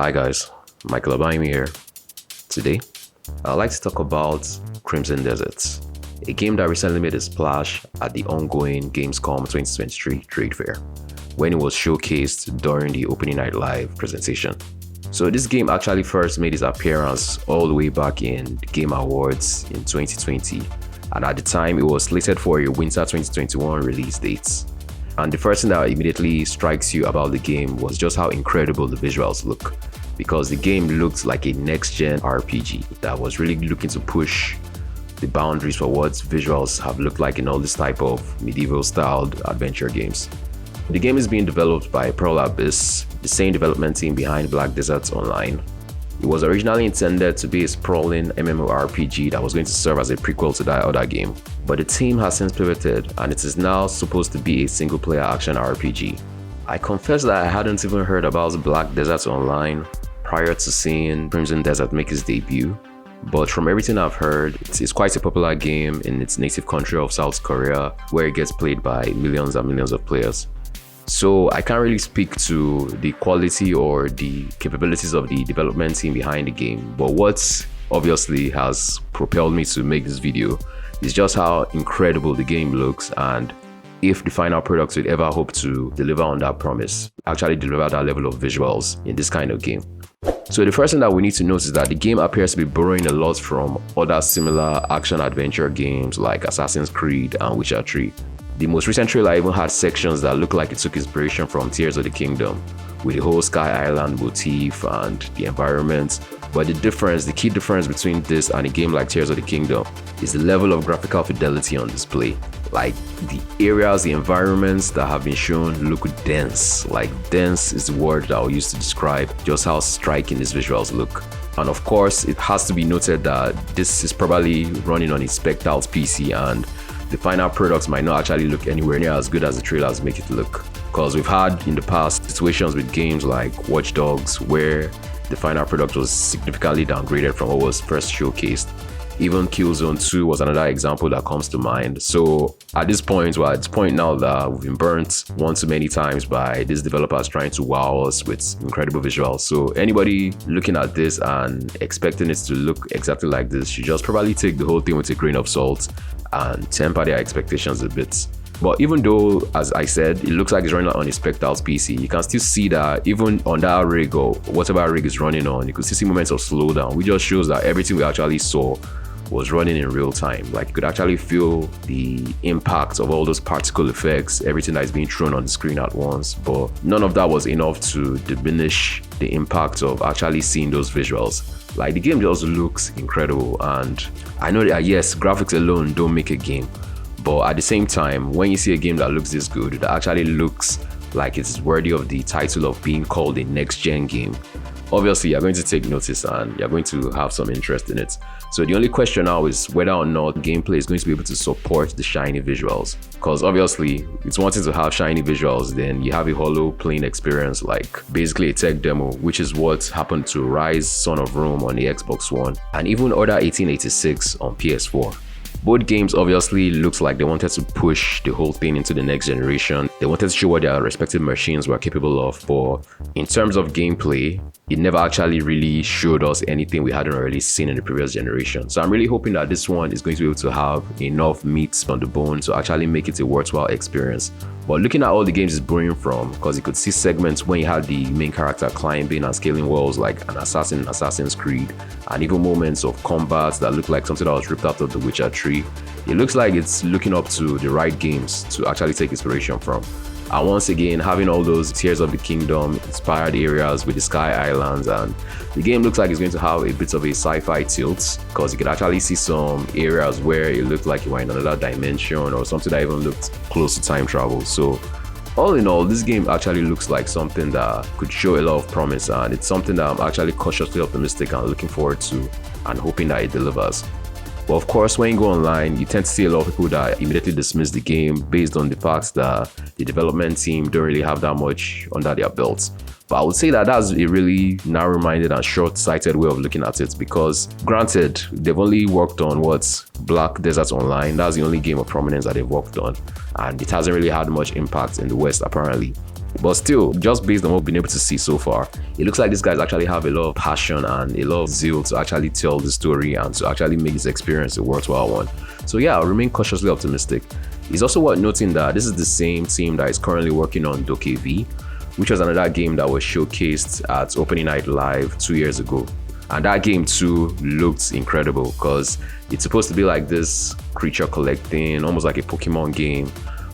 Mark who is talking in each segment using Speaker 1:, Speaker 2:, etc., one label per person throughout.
Speaker 1: Hi guys, Michael Abaimi here. Today, I'd like to talk about Crimson Deserts, a game that recently made a splash at the ongoing Gamescom 2023 trade fair, when it was showcased during the opening night live presentation. So this game actually first made its appearance all the way back in the Game Awards in 2020, and at the time it was slated for a winter 2021 release date. And the first thing that immediately strikes you about the game was just how incredible the visuals look, because the game looked like a next-gen RPG that was really looking to push the boundaries for what visuals have looked like in all this type of medieval-styled adventure games. The game is being developed by Pearl Abyss, the same development team behind Black Desert Online. It was originally intended to be a sprawling MMORPG that was going to serve as a prequel to that other game, but the team has since pivoted and it is now supposed to be a single-player action RPG. I confess that I hadn't even heard about Black Desert Online prior to seeing Crimson Desert make its debut, but from everything I've heard, it's quite a popular game in its native country of South Korea, where it gets played by millions and millions of players. So I can't really speak to the quality or the capabilities of the development team behind the game, but what obviously has propelled me to make this video is just how incredible the game looks, and if the final product would ever hope to deliver on that promise, actually deliver that level of visuals in this kind of game. So the first thing that we need to note is that the game appears to be borrowing a lot from other similar action-adventure games like Assassin's Creed and Witcher 3. The most recent trailer even had sections that look like it took inspiration from Tears of the Kingdom, with the whole Sky Island motif and the environment. But the key difference between this and a game like Tears of the Kingdom is the level of graphical fidelity on display. Like, the areas, the environments that have been shown look dense. Like, dense is the word that I'll use to describe just how striking these visuals look. And of course, it has to be noted that this is probably running on a spec'd out PC, and the final products might not actually look anywhere near as good as the trailers make it look. Because we've had in the past situations with games like Watch Dogs where the final product was significantly downgraded from what was first showcased. Even Killzone 2 was another example that comes to mind. So at this point, we're at the point now that we've been burnt one too many times by these developers trying to wow us with incredible visuals. So anybody looking at this and expecting it to look exactly like this should just probably take the whole thing with a grain of salt and temper their expectations a bit. But even though, as I said, it looks like it's running on a spec'd out PC, you can still see that even on that rig or whatever rig is running on, you could still see moments of slowdown, which just shows that everything we actually saw was running in real time. Like, you could actually feel the impact of all those particle effects, everything that is being thrown on the screen at once. But none of that was enough to diminish the impact of actually seeing those visuals. Like, the game just looks incredible, and I know that yes, graphics alone don't make a game, but at the same time, when you see a game that looks this good, that actually looks like it's worthy of the title of being called a next-gen game, obviously you're going to take notice and you're going to have some interest in it. So the only question now is whether or not gameplay is going to be able to support the shiny visuals. Because obviously, it's one thing to have shiny visuals, then you have a hollow plain experience, like basically a tech demo, which is what happened to Rise Son of Rome on the Xbox One, and even Order 1886 on PS4. Both games obviously looked like they wanted to push the whole thing into the next generation. They wanted to show what their respective machines were capable of, but in terms of gameplay, it never actually really showed us anything we hadn't already seen in the previous generation. So I'm really hoping that this one is going to be able to have enough meat on the bone to actually make it a worthwhile experience. But looking at all the games it's borrowing from, because you could see segments when you had the main character climbing and scaling walls like an assassin in Assassin's Creed, and even moments of combat that look like something that was ripped out of The Witcher 3. It looks like it's looking up to the right games to actually take inspiration from. And once again, having all those Tears of the Kingdom inspired areas with the Sky Islands, and the game looks like it's going to have a bit of a sci-fi tilt, because you could actually see some areas where it looked like you were in another dimension or something that even looked close to time travel. So all in all, this game actually looks like something that could show a lot of promise, and it's something that I'm actually cautiously optimistic and looking forward to and hoping that it delivers. But of course, when you go online, you tend to see a lot of people that immediately dismiss the game based on the fact that the development team don't really have that much under their belts. But I would say that that's a really narrow-minded and short-sighted way of looking at it, because granted, they've only worked on Black Desert Online. That's the only game of prominence that they've worked on, and it hasn't really had much impact in the West apparently. But still, just based on what we've been able to see so far, it looks like these guys actually have a lot of passion and a lot of zeal to actually tell the story and to actually make this experience a worthwhile one. So yeah, I'll remain cautiously optimistic. It's also worth noting that this is the same team that is currently working on dokev, which was another game that was showcased at Opening Night Live 2 years ago. And that game too looked incredible because it's supposed to be like this creature collecting, almost like a Pokemon game,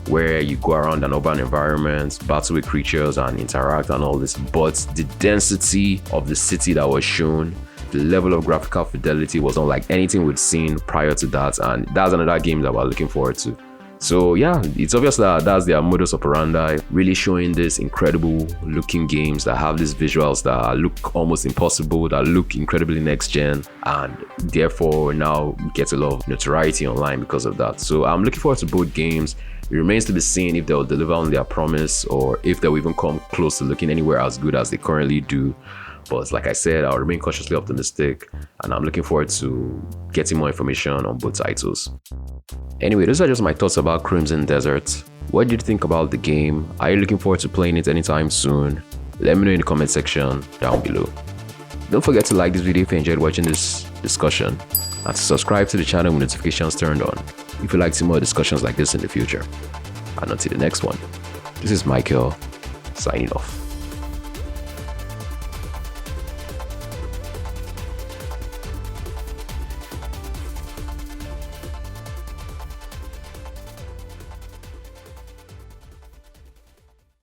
Speaker 1: where you go around an urban environment, battle with creatures and interact and all this. But the density of the city that was shown, the level of graphical fidelity was unlike anything we'd seen prior to that. And that's another game that we're looking forward to. So yeah, it's obvious that that's their modus operandi, really showing these incredible looking games that have these visuals that look almost impossible, that look incredibly next gen, and therefore now get a lot of notoriety online because of that. So I'm looking forward to both games. It remains to be seen if they'll deliver on their promise or if they'll even come close to looking anywhere as good as they currently do. But like I said, I'll remain cautiously optimistic and I'm looking forward to getting more information on both titles. Anyway, those are just my thoughts about Crimson Desert. What did you think about the game? Are you looking forward to playing it anytime soon? Let me know in the comment section down below. Don't forget to like this video if you enjoyed watching this discussion and to subscribe to the channel with notifications turned on if you'd like to see more discussions like this in the future. And until the next one, this is Michael signing off.